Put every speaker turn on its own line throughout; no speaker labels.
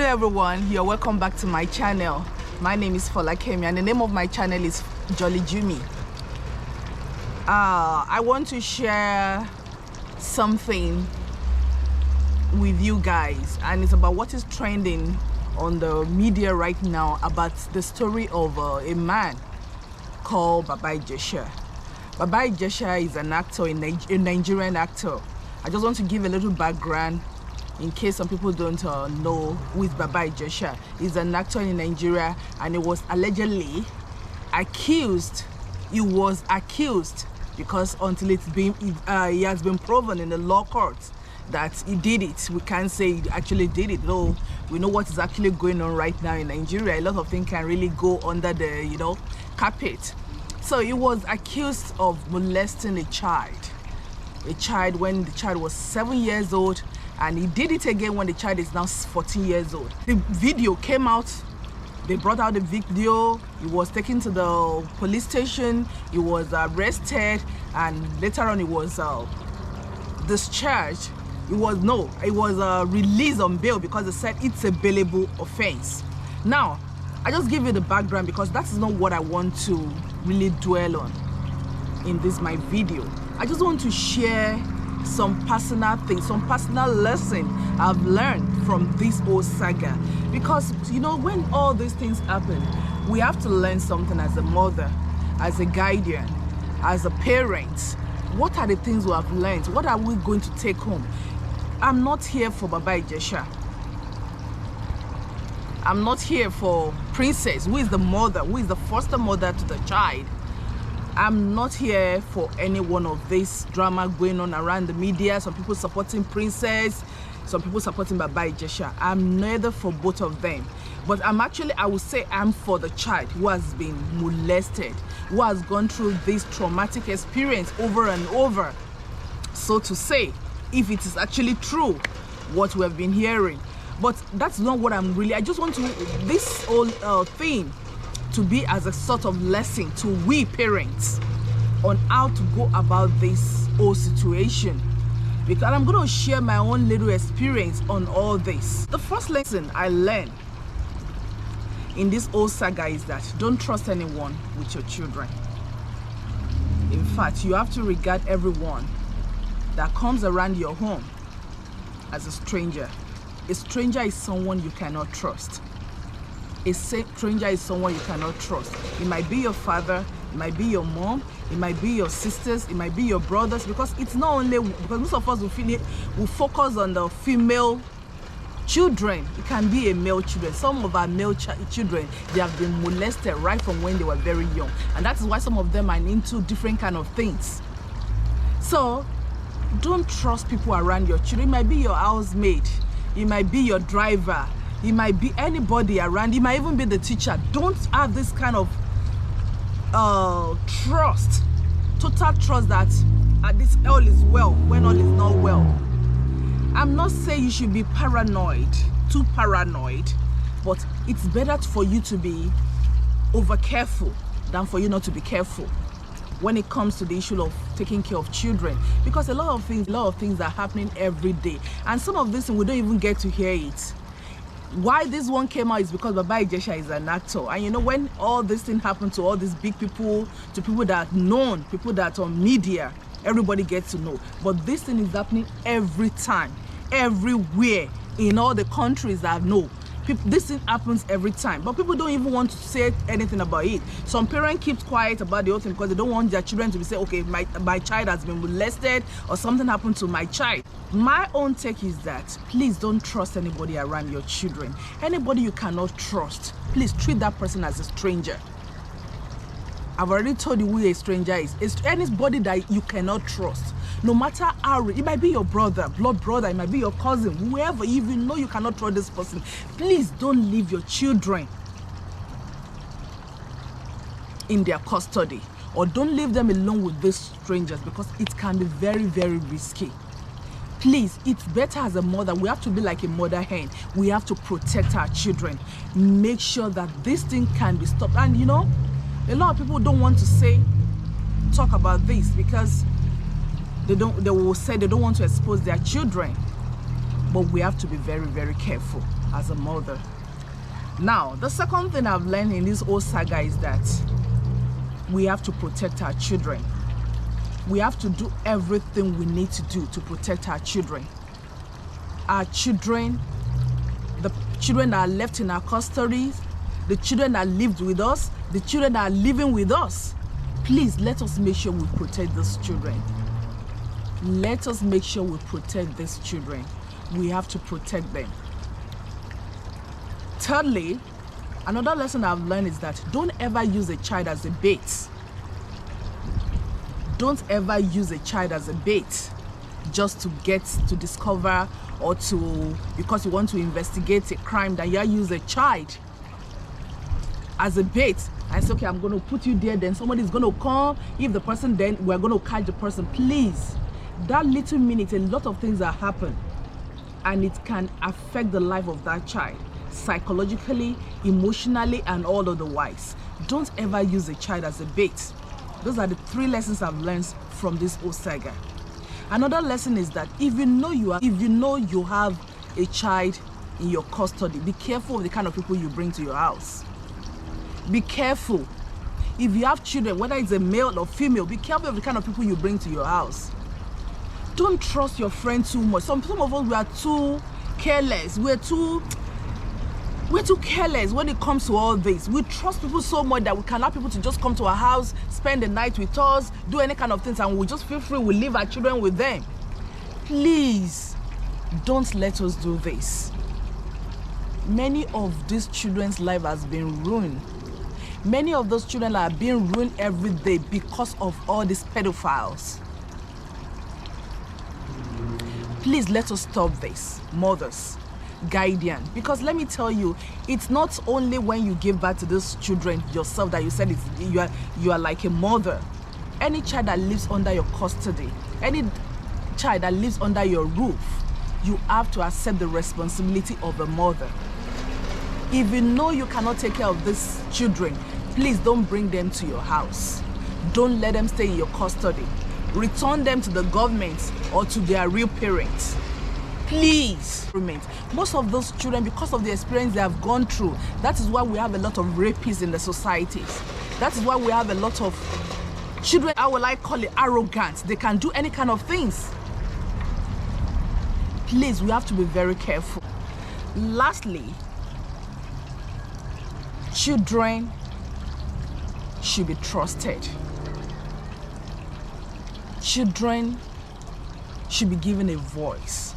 everyone, you're welcome back to my channel. My name is Folakemi and the name of my channel is Jolly Jimmy. I want to share something with you guys, and it's about what is trending on the media right now about the story of a man called Ijesha. Ijesha is an actor, a Nigerian actor. I just want to give a little background in case some people don't know who is Ijesha. He's an actor in Nigeria, and he was allegedly accused. He was accused because until it's been he has been proven in the law courts that he did it. We can't say he actually did it, though we know what is actually going on right now in Nigeria. A lot of things can really go under the carpet. So he was accused of molesting a child when the child was 7 years old, and he did it again when the child is now 14 years old. The video came out. They brought out the video. He was taken to the police station. He was arrested, and later on he was discharged. It was released on bail because they said it's a bailable offense. Now, I just give you the background because that is not what I want to really dwell on in my video. I just want to share some personal things, some personal lesson I've learned from this whole saga. Because when all these things happen, we have to learn something as a mother, as a guardian, as a parent. What are the things we have learned? What are we going to take home? I'm not here for Ijesha. I'm not here for Princess, who is the mother, who is the foster mother to the child. I'm not here for any one of this drama going on around the media. Some people supporting Princess, some people supporting Ijesha. I'm neither for both of them. But I would say I'm for the child who has been molested, who has gone through this traumatic experience over and over. So to say, if it is actually true, what we have been hearing. But that's not what I just want this whole thing to be as a sort of lesson to we parents on how to go about this whole situation. Because I'm going to share my own little experience on all this. The first lesson I learned in this whole saga is that don't trust anyone with your children. In fact, you have to regard everyone that comes around your home as a stranger. A stranger is someone you cannot trust. A stranger is someone you cannot trust. It might be your father, it might be your mom, it might be your sisters, it might be your brothers, because it's not only, because most of us will focus on the female children. It can be a male children. Some of our male children, they have been molested right from when they were very young, and that is why some of them are into different kind of things. So don't trust people around your children. It might be your housemaid, it might be your driver, it might be anybody around, it might even be the teacher. Don't have this kind of trust, total trust that this all is well when all is not well. I'm not saying you should be paranoid, too paranoid, but it's better for you to be over careful than for you not to be careful when it comes to the issue of taking care of children, because a lot of things are happening every day, and some of this we don't even get to hear it. Why this one came out is because Ijesha is an actor, and when all this thing happened to all these big people, to people that are known, people that are on media, everybody gets to know. But this thing is happening every time, everywhere, in all the countries that I know. This thing happens every time, but people don't even want to say anything about it. Some parents keep quiet about the whole thing because they don't want their children to be saying, okay, my child has been molested or something happened to my child. My own take is that please don't trust anybody around your children. Anybody you cannot trust, please treat that person as a stranger. I've already told you who a stranger is. It's anybody that you cannot trust. No matter how, it might be your brother, blood brother, it might be your cousin, whoever, even know you cannot trust this person. Please don't leave your children in their custody, or don't leave them alone with these strangers, because it can be very, very risky. Please, it's better as a mother. We have to be like a mother hen. We have to protect our children. Make sure that this thing can be stopped. And a lot of people don't want to talk about this because they will say they don't want to expose their children. But we have to be very, very careful as a mother. Now, the second thing I've learned in this whole saga is that we have to protect our children. We have to do everything we need to do to protect our children. Our children, the children that are left in our custody, the children that lived with us, the children that are living with us. Please, let us make sure we protect these children. Let us make sure we protect these children. We have to protect them. Thirdly, another lesson I've learned is that don't ever use a child as a bait. Don't ever use a child as a bait just to get to discover or to, because you want to investigate a crime, that you use a child as a bait and say, okay, I'm going to put you there, then somebody's going to come. If the person, then we're going to catch the person. Please, that little minute, a lot of things that happen, and it can affect the life of that child, psychologically, emotionally, and all otherwise. Don't ever use a child as a bait. Those are the 3 lessons I've learned from this whole saga. Another lesson is that if you know you have a child in your custody, be careful of the kind of people you bring to your house. Be careful. If you have children, whether it's a male or female, be careful of the kind of people you bring to your house. Don't trust your friend too much. Some of us, we are too careless. We're too careless when it comes to all this. We trust people so much that we can allow people to just come to our house, spend the night with us, do any kind of things, and we just feel free. We leave our children with them. Please, don't let us do this. Many of these children's life has been ruined. Many of those children are being ruined every day because of all these pedophiles. Please, let us stop this, mothers, guardian, because let me tell you, it's not only when you give birth to these children yourself that you said you are like a mother. Any child that lives under your custody, any child that lives under your roof, you have to accept the responsibility of a mother. If you know you cannot take care of these children, please don't bring them to your house. Don't let them stay in your custody. Return them to the government or to their real parents. Please. Most of those children, because of the experience they have gone through, that is why we have a lot of rapists in the societies. That is why we have a lot of children, how will I call it, arrogant. They can do any kind of things. Please, we have to be very careful. Lastly, children should be trusted. Children should be given a voice.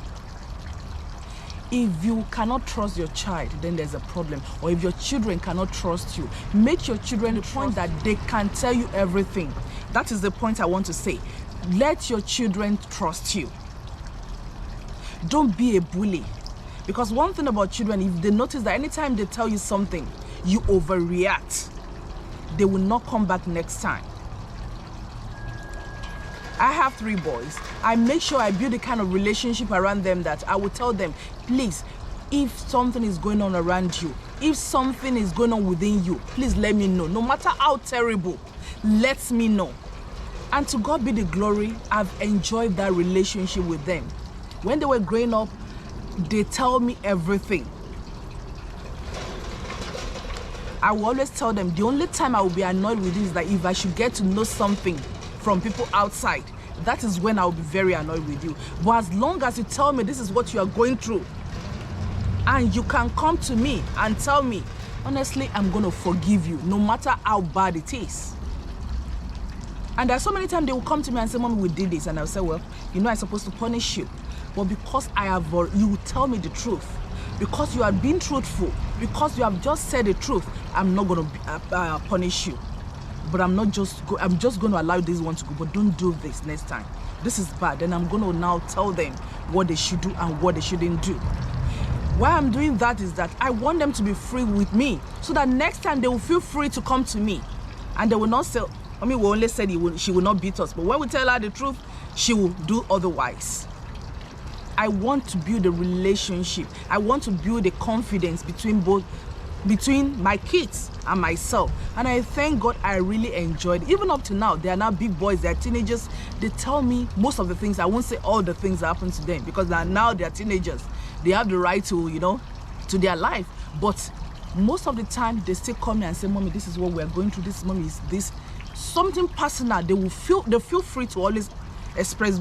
If you cannot trust your child, then there's a problem. Or if your children cannot trust you, make your children the point that they can tell you everything. That is the point I want to say. Let your children trust you. Don't be a bully. Because one thing about children, if they notice that anytime they tell you something, you overreact, they will not come back next time. I have 3 boys. I make sure I build a kind of relationship around them that I will tell them, please, if something is going on around you, if something is going on within you, please let me know. No matter how terrible, let me know. And to God be the glory, I've enjoyed that relationship with them. When they were growing up, they tell me everything. I will always tell them, the only time I will be annoyed with this is that if I should get to know something from people outside, that is when I will be very annoyed with you. But as long as you tell me this is what you are going through, and you can come to me and tell me, honestly, I'm going to forgive you, no matter how bad it is. And there are so many times they will come to me and say, Mommy, we did this. And I'll say, well, you know I'm supposed to punish you. But because you will tell me the truth, because you are being truthful, because you have just said the truth, I'm not going to punish you. But I'm just going to allow this one to go. But don't do this next time. This is bad. Then I'm going to now tell them what they should do and what they shouldn't do. Why I'm doing that is that I want them to be free with me, so that next time they will feel free to come to me, and they will not say, I mean, we only said she will not beat us, but when we tell her the truth, she will do otherwise. I want to build a relationship. I want to build a confidence between my kids and myself. And I thank God I really enjoyed it. Even up to now, they are now big boys, they are teenagers. They tell me most of the things. I won't say all the things that happen to them, because now they are teenagers. They have the right to, to their life. But most of the time, they still come and say, Mommy, this is what we're going through. This, Mommy, is this something personal. They feel free to always express,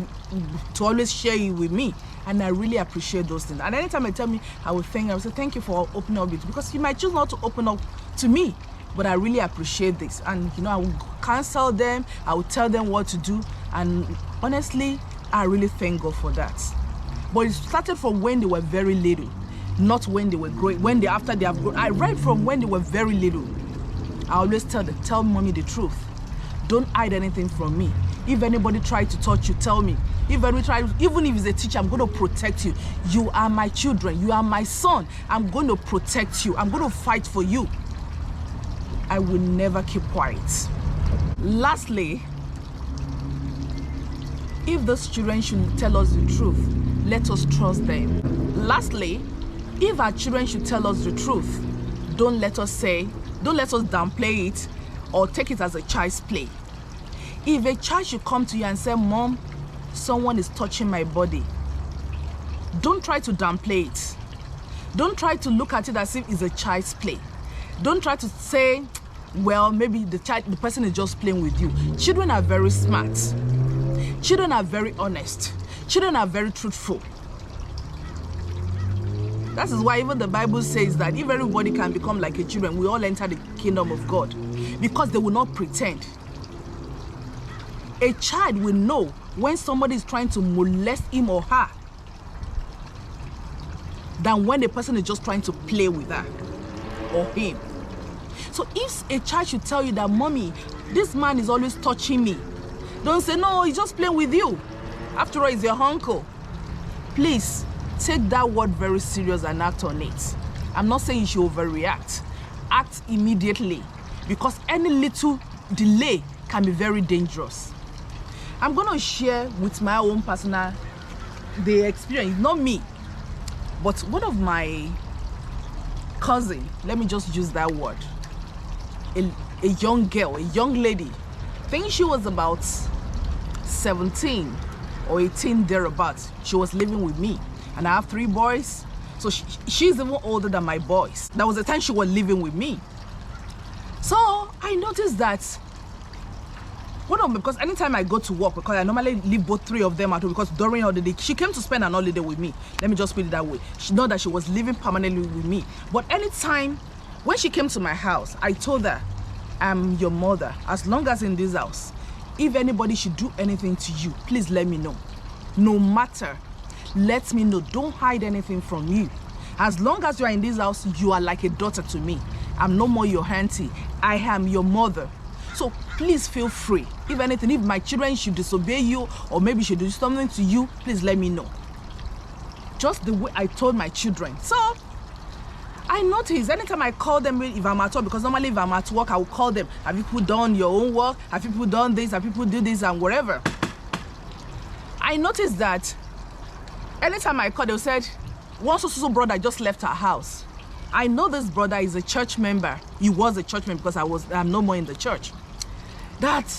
to always share it with me. And I really appreciate those things. And anytime they tell me, I will say, thank you for opening up it, because you might choose not to open up to me, but I really appreciate this. And I will counsel them, I will tell them what to do. And honestly, I really thank God for that. But it started from when they were very little, not when they were growing. After they have grown. I read from when they were very little. I always tell them, tell Mommy the truth. Don't hide anything from me. If anybody tries to touch you, tell me. Even if it's a teacher, I'm going to protect you. You are my children. You are my son. I'm going to protect you. I'm going to fight for you. I will never keep quiet. Lastly, if those children should tell us the truth, let us trust them. Lastly, if our children should tell us the truth, don't let us downplay it or take it as a child's play. If a child should come to you and say, Mom, someone is touching my body, don't try to downplay it. Don't try to look at it as if it's a child's play. Don't try to say, well, maybe the person is just playing with you. Children are very smart. Children are very honest. Children are very truthful. That is why even the Bible says that if everybody can become like a children, we all enter the kingdom of God, because they will not pretend. A child will know when somebody is trying to molest him or her than when the person is just trying to play with her or him. So if a child should tell you that, Mommy, this man is always touching me, don't say, no, he's just playing with you. After all, he's your uncle. Please take that word very serious and act on it. I'm not saying you should overreact. Act immediately, because any little delay can be very dangerous. I'm going to share with my own personal the experience, not me, but one of my cousin, let me just use that word, a young girl, a young lady. I think she was about 17 or 18 thereabouts. She was living with me, and I have 3 boys, so she's even older than my boys. That was the time she was living with me. So I noticed that because anytime I go to work, because I normally leave both 3 of them at home, because during holiday, she came to spend an holiday with me. Let me just put it that way. She know that she was living permanently with me. But anytime when she came to my house, I told her, I'm your mother. As long as in this house, if anybody should do anything to you, please let me know. No matter, let me know. Don't hide anything from you. As long as you are in this house, you are like a daughter to me. I'm no more your auntie. I am your mother. So please feel free. If anything, if my children should disobey you or maybe should do something to you, please let me know. Just the way I told my children. So I noticed anytime I call them, if I'm at work, because normally if I'm at work, I will call them. Have you people done your own work? Have people done this? Have people do this and whatever? I noticed that anytime I call, they said, one so brother just left our house. I know this brother is a church member. He was a church member because I'm no more in the church. That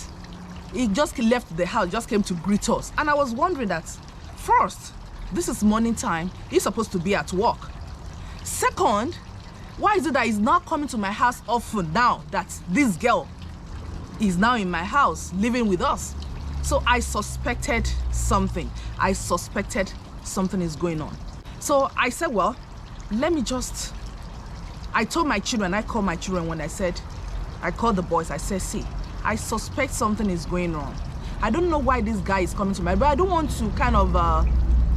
he just left the house, just came to greet us. And I was wondering that, first, this is morning time. He's supposed to be at work. Second, why is it that he's not coming to my house often now that this girl is now in my house living with us? So I suspected something. I suspected something is going on. So I said, well, I told my children, I called my children I called the boys, I said, see, I suspect something is going on. I don't know why this guy is coming to my, but I don't want to kind of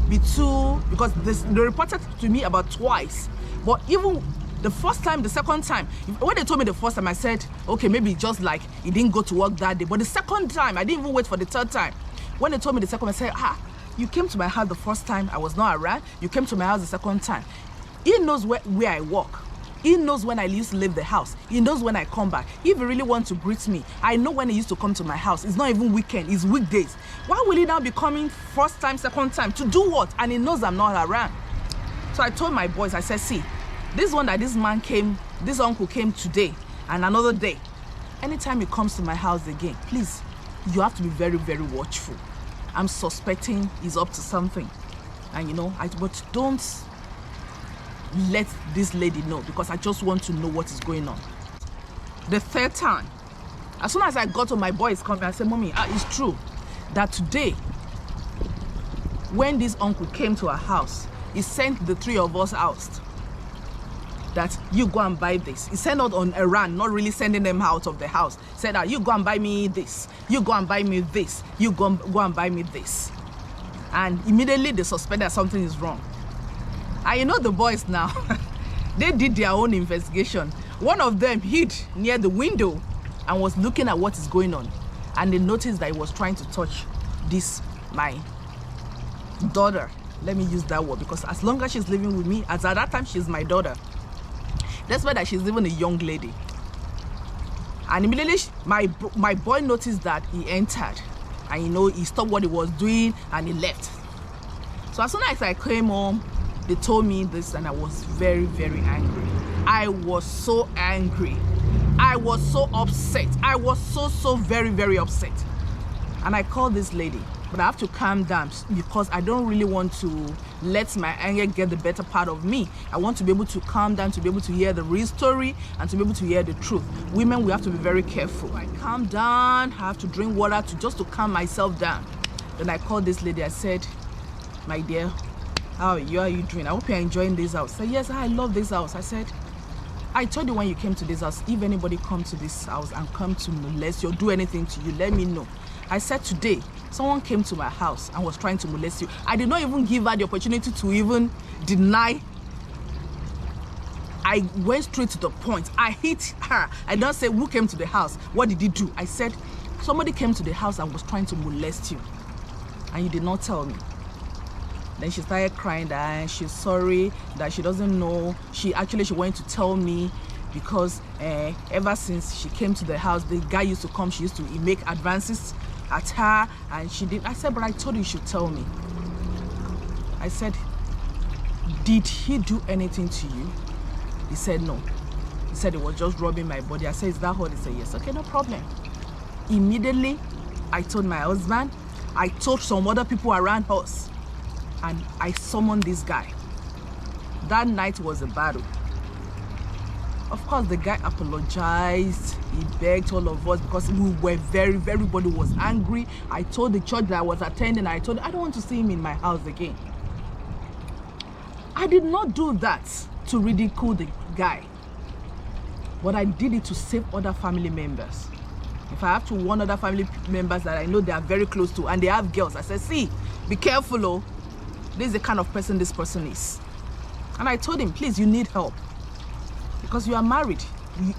be too, because they reported to me about twice. But even the first time, the second time, when they told me the first time, I said, okay, maybe just like he didn't go to work that day. But the second time, I didn't even wait for the third time. When they told me the second, I said, you came to my house the first time, I was not around. You came to my house the second time. He knows where I work. He knows when I used to leave the house. He knows when I come back. If he really wants to greet me, I know when he used to come to my house. It's not even weekend, it's weekdays. Why will he now be coming first time, second time? To do what? And he knows I'm not around. So I told my boys, I said, see, this one that this man came, this uncle came today and another day. Anytime he comes to my house again, please, you have to be very, very watchful. I'm suspecting he's up to something. And but don't let this lady know, because I just want to know what is going on. The third time, as soon as I got to my boys coming, I said, Mommy, it's true that today, when this uncle came to our house, he sent the three of us out. That you go and buy this. He sent out on a run, not really sending them out of the house. Said that you go and buy me this. You go and buy me this. You go and buy me this. And immediately they suspect that something is wrong. And you know the boys now, they did their own investigation. One of them hid near the window and was looking at what is going on. And they noticed that he was trying to touch my daughter. Let me use that word, because as long as she's living with me, as at that time she's my daughter. That's why that she's even a young lady. And immediately my boy noticed that he entered, and he stopped what he was doing and he left. So as soon as I came home, they told me this, and I was very, very angry. I was so angry. I was so upset. I was so very, very upset. And I called this lady, but I have to calm down, because I don't really want to let my anger get the better part of me. I want to be able to calm down, to be able to hear the real story, and to be able to hear the truth. Women, we have to be very careful. I calm down, I have to drink water just to calm myself down. Then I called this lady. I said, my dear, how are you doing? I hope you're enjoying this house. She said, yes, I love this house. I said, I told you when you came to this house, if anybody comes to this house and come to molest you or do anything to you, let me know. I said, today, someone came to my house and was trying to molest you. I did not even give her the opportunity to even deny. I went straight to the point. I hit her. I don't say, who came to the house? What did he do? I said, somebody came to the house and was trying to molest you, and you did not tell me. Then she started crying that she's sorry, that she doesn't know. She wanted to tell me, because ever since she came to the house, the guy used to come, she used to make advances at her, and she did. I said, but I told you should tell me. I said, did he do anything to you? He said no. He said he was just rubbing my body. I said, is that what? He said, yes. Okay, no problem. Immediately, I told my husband, I told some other people around us, and I summoned this guy. That night was a battle. Of course, the guy apologized. He begged all of us, because we were everybody was angry. I told the church that I was attending, I told him, I don't want to see him in my house again. I did not do that to ridicule the guy, but I did it to save other family members. If I have to warn other family members that I know they are very close to, and they have girls, I said, see, be careful, oh. This is the kind of person this person is. And I told him, please, you need help, because you are married.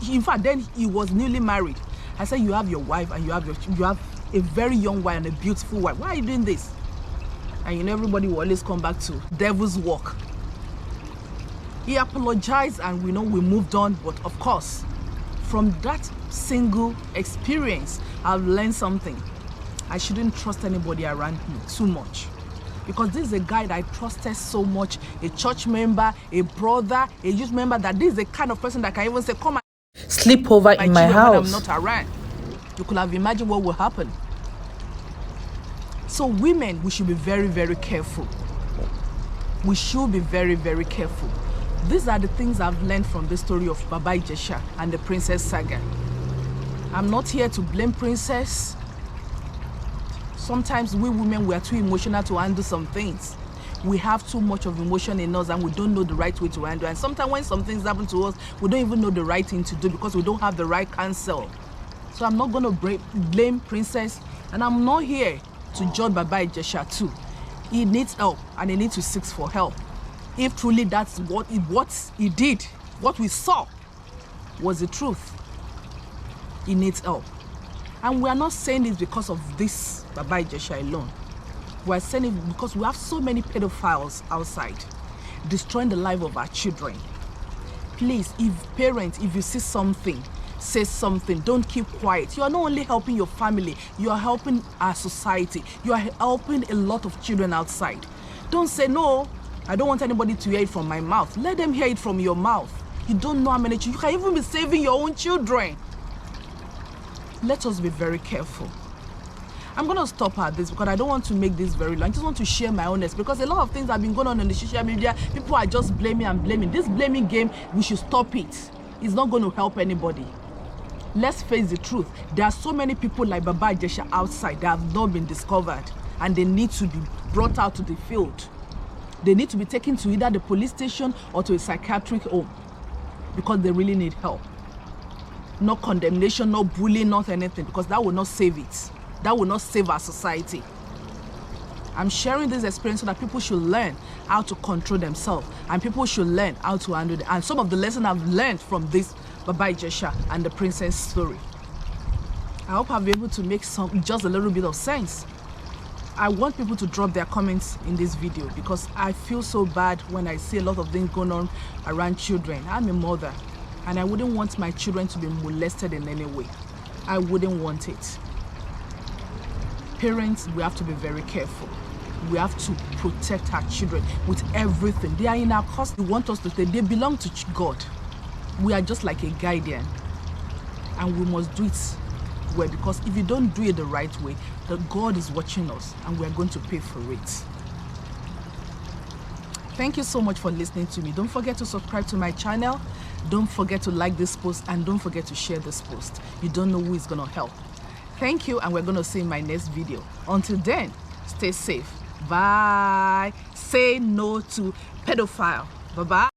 In fact, then he was newly married. I said, you have your wife, and you have a very young wife and a beautiful wife. Why are you doing this? And everybody will always come back to devil's work. He apologized, and we moved on. But of course, from that single experience, I've learned something. I shouldn't trust anybody around me too much, because this is a guy that I trusted so much, a church member, a brother, a youth member, that this is the kind of person that can even say, come and
sleep over in my house.
I'm not around. You could have imagined what will happen. So women, we should be very, very careful. We should be very, very careful. These are the things I've learned from the story of Baba Ijesha and the Princess Saga. I'm not here to blame Princess. Sometimes we women, we are too emotional to handle some things. We have too much of emotion in us, and we don't know the right way to handle. And sometimes when some things happen to us, we don't even know the right thing to do, because we don't have the right counsel. So I'm not going to blame Princess, and I'm not here to judge Baba Ijesha too. He needs help, and he needs to seek for help. If truly that's what he did, what we saw was the truth, he needs help. And we are not saying this because of this Baba Ijesha alone. We are saying it because we have so many pedophiles outside, destroying the life of our children. Please, if you see something, say something. Don't keep quiet. You are not only helping your family, you are helping our society. You are helping a lot of children outside. Don't say, no, I don't want anybody to hear it from my mouth. Let them hear it from your mouth. You don't know how many children. You can even be saving your own children. Let us be very careful. I'm going to stop at this because I don't want to make this very long. I just want to share my honest, because a lot of things have been going on in the social media. People are just blaming and blaming. This blaming game, we should stop it. It's not going to help anybody. Let's face the truth. There are so many people like Baba Ijesha outside that have not been discovered, and they need to be brought out to the field. They need to be taken to either the police station or to a psychiatric home because they really need help. No condemnation, no bullying, not anything, because that will not save it. That will not save our society. I'm sharing this experience so that people should learn how to control themselves, and people should learn how to handle it. And some of the lessons I've learned from this Baba Ijesha and the princess story, I hope I'll be able to make just a little bit of sense. I want people to drop their comments in this video because I feel so bad when I see a lot of things going on around children. I'm a mother, and I wouldn't want my children to be molested in any way. I wouldn't want it. Parents, we have to be very careful. We have to protect our children with everything. They are in our custody. They want us to stay. They belong to God. We are just like a guardian, and we must do it well, because if you don't do it the right way, God is watching us, and we are going to pay for it. Thank you so much for listening to me. Don't forget to subscribe to my channel. Don't forget to like this post, and don't forget to share this post. You don't know who is going to help. Thank you, and we're going to see you in my next video. Until then, stay safe. Bye. Say no to pedophile. Bye-bye.